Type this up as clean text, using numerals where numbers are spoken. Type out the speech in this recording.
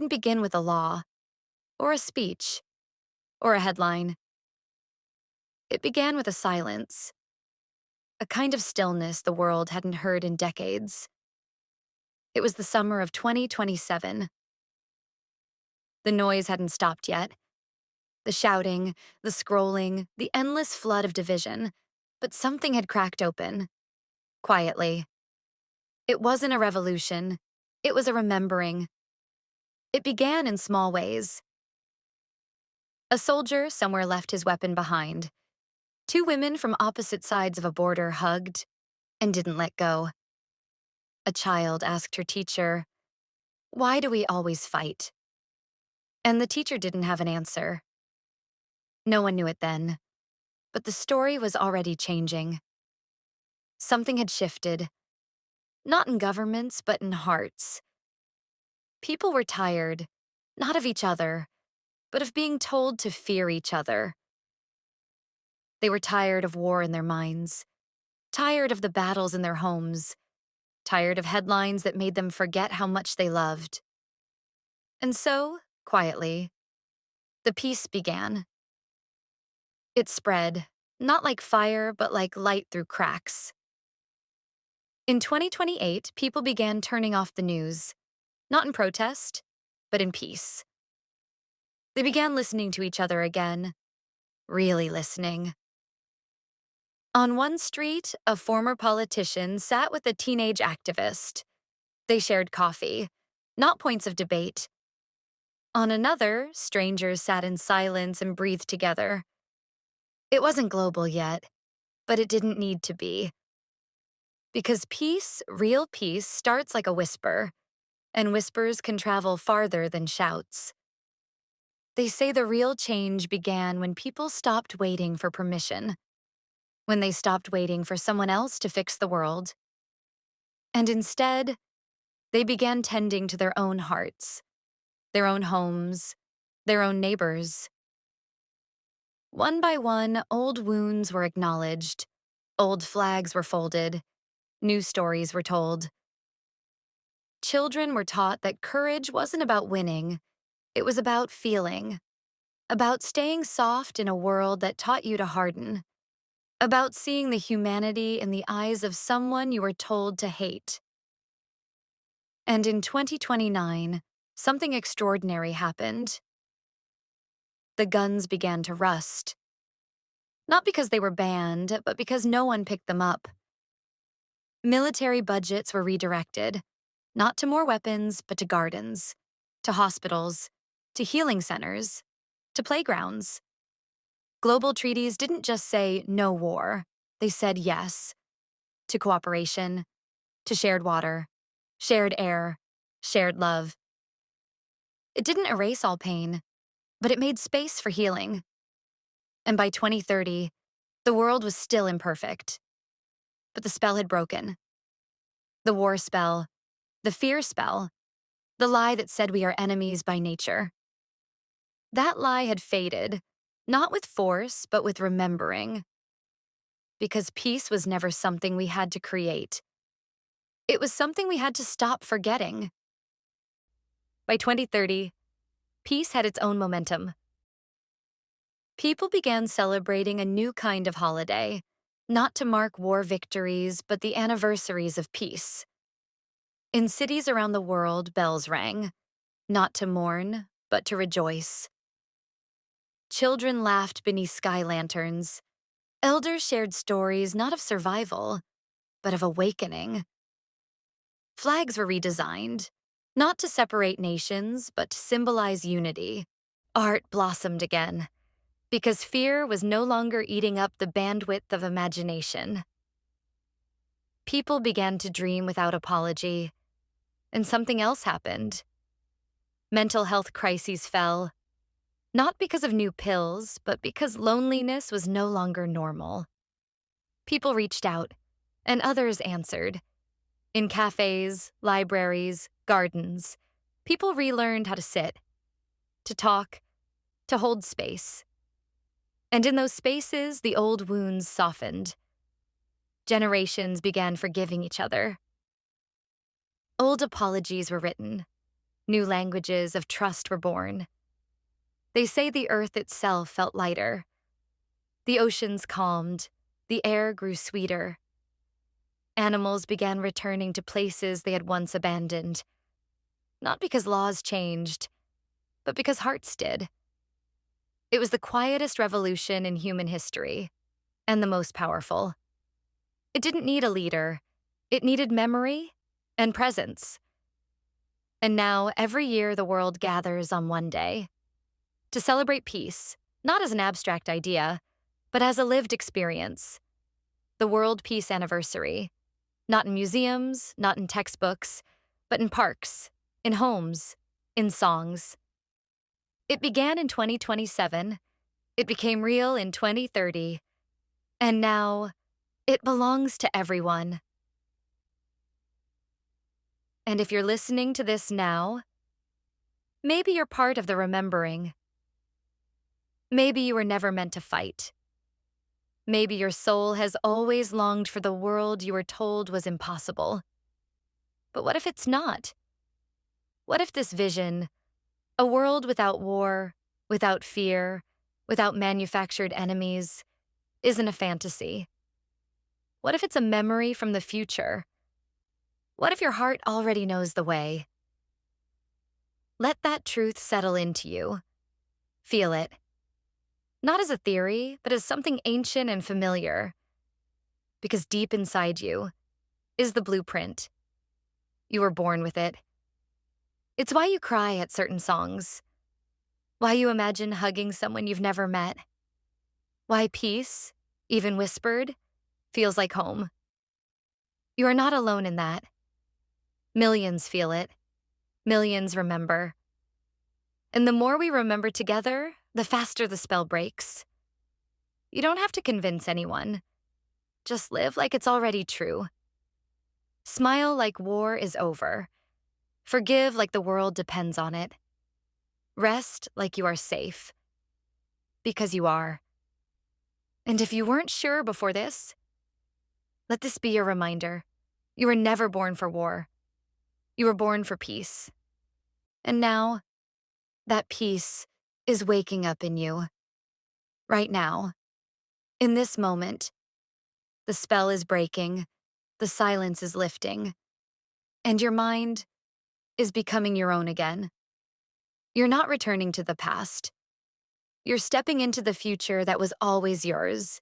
didn't begin with a law, or a speech, or a headline. It began with a silence, a kind of stillness the world hadn't heard in decades. It was the summer of 2027. The noise hadn't stopped yet. The shouting, the scrolling, the endless flood of division. But something had cracked open, quietly. It wasn't a revolution. It was a remembering. It began in small ways. A soldier somewhere left his weapon behind. Two women from opposite sides of a border hugged and didn't let go. A child asked her teacher, "Why do we always fight?" And the teacher didn't have an answer. No one knew it then, but the story was already changing. Something had shifted, not in governments, but in hearts. People were tired, not of each other, but of being told to fear each other. They were tired of war in their minds, tired of the battles in their homes, tired of headlines that made them forget how much they loved. And so, quietly, the peace began. It spread, not like fire, but like light through cracks. In 2028, people began turning off the news, not in protest, but in peace. They began listening to each other again, really listening. On one street, a former politician sat with a teenage activist. They shared coffee, not points of debate. On another, strangers sat in silence and breathed together. It wasn't global yet, but it didn't need to be. Because peace, real peace, starts like a whisper, and whispers can travel farther than shouts. They say the real change began when people stopped waiting for permission, when they stopped waiting for someone else to fix the world, and instead, they began tending to their own hearts, their own homes, their own neighbors. One by one, old wounds were acknowledged, old flags were folded, new stories were told. Children were taught that courage wasn't about winning, it was about feeling, about staying soft in a world that taught you to harden, about seeing the humanity in the eyes of someone you were told to hate. And in 2029, something extraordinary happened. The guns began to rust. Not because they were banned, but because no one picked them up. Military budgets were redirected, not to more weapons, but to gardens, to hospitals, to healing centers, to playgrounds. Global treaties didn't just say no war, they said yes to cooperation, to shared water, shared air, shared love. It didn't erase all pain, but it made space for healing. And by 2030, the world was still imperfect. But the spell had broken. The war spell, the fear spell, the lie that said we are enemies by nature. That lie had faded, not with force, but with remembering. Because peace was never something we had to create. It was something we had to stop forgetting. By 2030, peace had its own momentum. People began celebrating a new kind of holiday, not to mark war victories, but the anniversaries of peace. In cities around the world, bells rang, not to mourn, but to rejoice. Children laughed beneath sky lanterns. Elders shared stories not of survival, but of awakening. Flags were redesigned, not to separate nations, but to symbolize unity. Art blossomed again, because fear was no longer eating up the bandwidth of imagination. People began to dream without apology, and something else happened. Mental health crises fell, not because of new pills, but because loneliness was no longer normal. People reached out, and others answered. In cafes, libraries, gardens, people relearned how to sit, to talk, to hold space. And in those spaces, the old wounds softened. Generations began forgiving each other. Old apologies were written, New languages of trust were born. They say the earth itself felt lighter. The oceans calmed. The air grew sweeter. Animals began returning to places they had once abandoned. Not because laws changed, but because hearts did. It was the quietest revolution in human history, and the most powerful. It didn't need a leader. It needed memory and presence. And now, every year, the world gathers on one day to celebrate peace, not as an abstract idea, but as a lived experience. The World Peace Anniversary, not in museums, not in textbooks, but in parks, in homes, in songs. It began in 2027, it became real in 2030, and now it belongs to everyone. And if you're listening to this now, maybe you're part of the remembering. Maybe you were never meant to fight. Maybe your soul has always longed for the world you were told was impossible. But what if it's not? What if this vision, a world without war, without fear, without manufactured enemies, isn't a fantasy? What if it's a memory from the future? What if your heart already knows the way? Let that truth settle into you. Feel it. Not as a theory, but as something ancient and familiar. Because deep inside you is the blueprint. You were born with it. It's why you cry at certain songs. Why you imagine hugging someone you've never met. Why peace, even whispered, feels like home. You are not alone in that. Millions feel it. Millions remember. And the more we remember together, the faster the spell breaks. You don't have to convince anyone. Just live like it's already true. Smile like war is over. Forgive like the world depends on it. Rest like you are safe. Because you are. And if you weren't sure before this, let this be your reminder. You were never born for war. You were born for peace. And now, that peace is waking up in you. Right now. In this moment. The spell is breaking. The silence is lifting. And your mind is becoming your own again. You're not returning to the past. You're stepping into the future that was always yours.